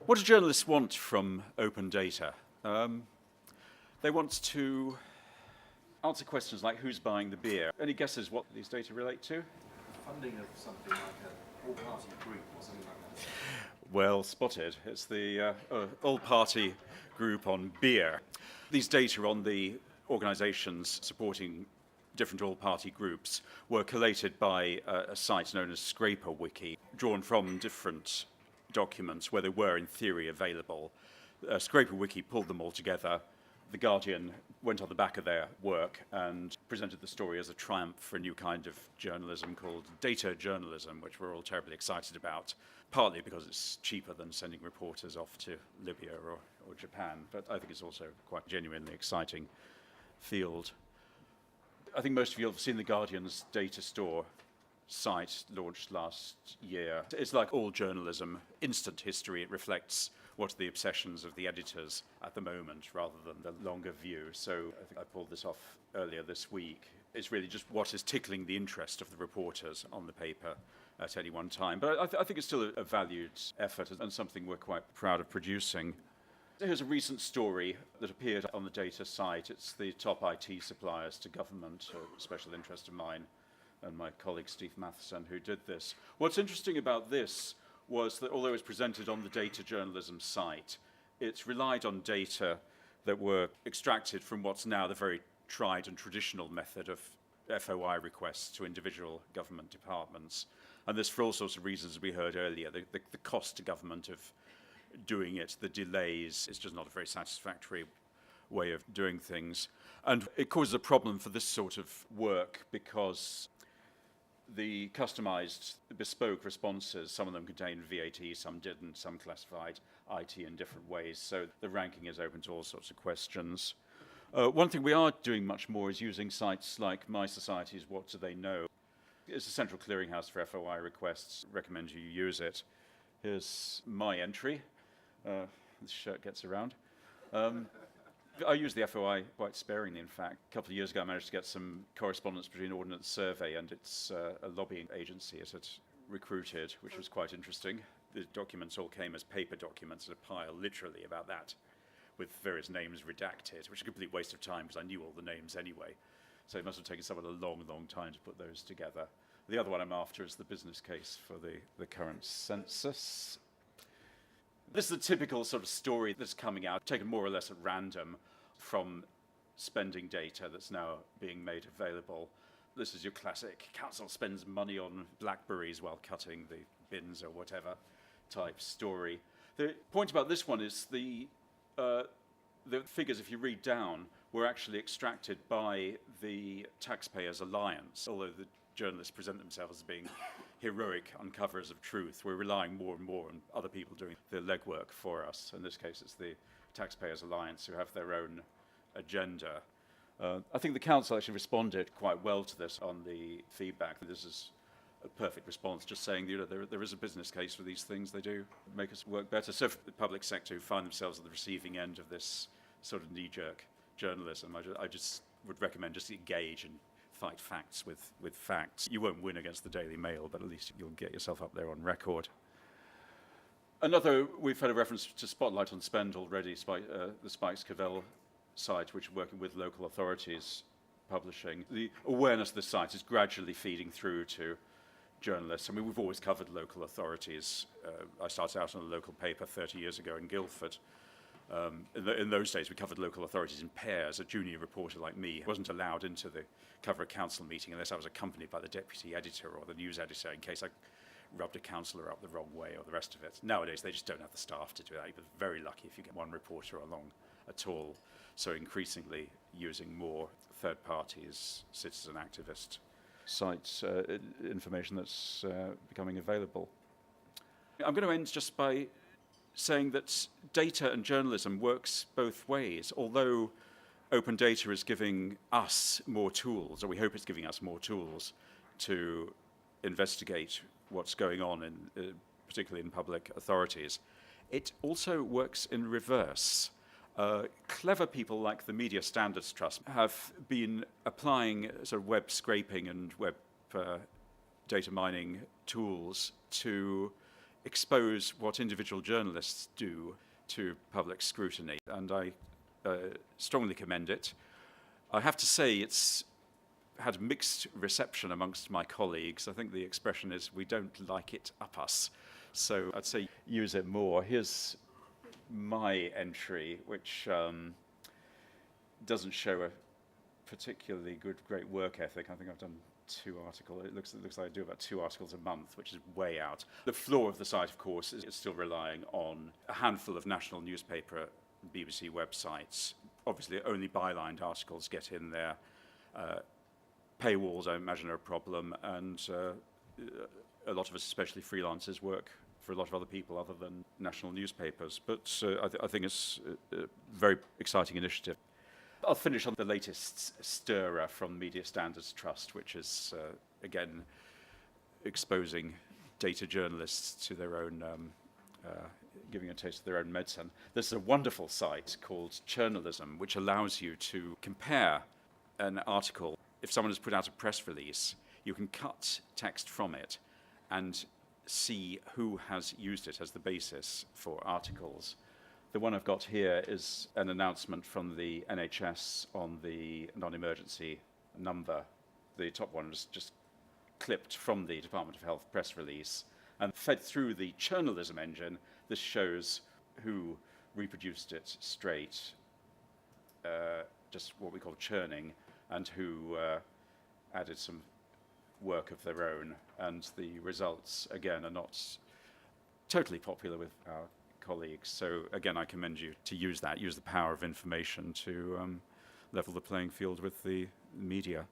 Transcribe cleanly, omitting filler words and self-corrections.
What do journalists want from open data? They want to answer questions like who's buying the beer. Any guesses what these data relate to? Funding of something like an all-party group or something like that. Well spotted. It's the all-party group on beer. These data on the organisations supporting different all-party groups were collated by a site known as Scraper Wiki, drawn from different documents where they were in theory available. Scraper Wiki pulled them all together. The Guardian went on the back of their work and presented the story as a triumph for a new kind of journalism called data journalism, which we're all terribly excited about, partly because it's cheaper than sending reporters off to Libya or Japan, but I think it's also quite a genuinely exciting field. I think most of you have seen the Guardian's data store site launched last year. It's like all journalism, instant history. It reflects what are the obsessions of the editors at the moment rather than the longer view. So I think I pulled this off earlier this week. It's really just what is tickling the interest of the reporters on the paper at any one time. But I think it's still a valued effort and something we're quite proud of producing. Here's a recent story that appeared on the data site. It's the top IT suppliers to government, a special interest of mine and my colleague Steve Matheson who did this. What's interesting about this was that although it was presented on the data journalism site, it's relied on data that were extracted from what's now the very tried and traditional method of FOI requests to individual government departments. And this for all sorts of reasons we heard earlier. The cost to government of doing it, the delays, is just not a very satisfactory way of doing things. And it causes a problem for this sort of work because the customized, bespoke responses, some of them contained VAT, some didn't, some classified IT in different ways. So the ranking is open to all sorts of questions. One thing we are doing much more is using sites like My Society's What Do They Know? It's a central clearinghouse for FOI requests. Recommend you use it. Here's my entry. This shirt gets around. I use the FOI quite sparingly, in fact. A couple of years ago, I managed to get some correspondence between Ordnance Survey and its a lobbying agency it had recruited, which was quite interesting. The documents all came as paper documents in a pile, literally, about that, with various names redacted, which was a complete waste of time because I knew all the names anyway. So it must have taken someone a long, long time to put those together. The other one I'm after is the business case for the current census. This is a typical sort of story that's coming out, taken more or less at random from spending data that's now being made available. This is your classic, council spends money on blackberries while cutting the bins or whatever type story. The point about this one is the figures, if you read down, were actually extracted by the Taxpayers Alliance, although the journalists present themselves as being heroic uncoverers of truth. We're relying more and more on other people doing the legwork for us. In this case, it's the Taxpayers Alliance who have their own agenda. I think the council actually responded quite well to this on the feedback. This is a perfect response, just saying there is a business case for these things. They do make us work better. So for the public sector who find themselves at the receiving end of this sort of knee-jerk journalism, I just would recommend just engage and fight facts with facts. You won't win against the Daily Mail, but at least you'll get yourself up there on record. We've had a reference to Spotlight on Spend already, the Spikes Cavell site, which is working with local authorities publishing. The awareness of the site is gradually feeding through to journalists. I mean, we've always covered local authorities. I started out on a local paper 30 years ago in Guildford. In those days, we covered local authorities in pairs. A junior reporter like me wasn't allowed into the cover a council meeting unless I was accompanied by the deputy editor or the news editor in case I rubbed a councillor up the wrong way or the rest of it. Nowadays, they just don't have the staff to do that. You're very lucky if you get one reporter along at all. So increasingly using more third parties, citizen activist sites, information that's becoming available. I'm going to end just by saying that data and journalism works both ways. Although open data is giving us more tools, or we hope it's giving us more tools to investigate what's going on, particularly in public authorities, it also works in reverse. Clever people like the Media Standards Trust have been applying sort of web scraping and web data mining tools to expose what individual journalists do to public scrutiny, and I strongly commend it. I have to say it's had mixed reception amongst my colleagues. I think the expression is we don't like it up us. So I'd say use it more. Here's my entry, which doesn't show a particularly great work ethic. I think I've done 2 articles. It looks like I do about 2 articles a month, which is way out. The floor of the site, of course, is still relying on a handful of national newspaper BBC websites. Obviously, only bylined articles get in there. Paywalls, I imagine, are a problem, and a lot of us, especially freelancers, work for a lot of other people other than national newspapers. But I think it's a very exciting initiative. I'll finish on the latest stirrer from Media Standards Trust, which is, again, exposing data journalists to their own, giving a taste of their own medicine. There's a wonderful site called Journalism, which allows you to compare an article. If someone has put out a press release, you can cut text from it and see who has used it as the basis for articles. The one I've got here is an announcement from the NHS on the non-emergency number. The top one is just clipped from the Department of Health press release and fed through the journalism engine. This shows who reproduced it straight, just what we call churning, and who added some work of their own. And the results, again, are not totally popular with our colleagues. So again, I commend you to use the power of information to level the playing field with the media.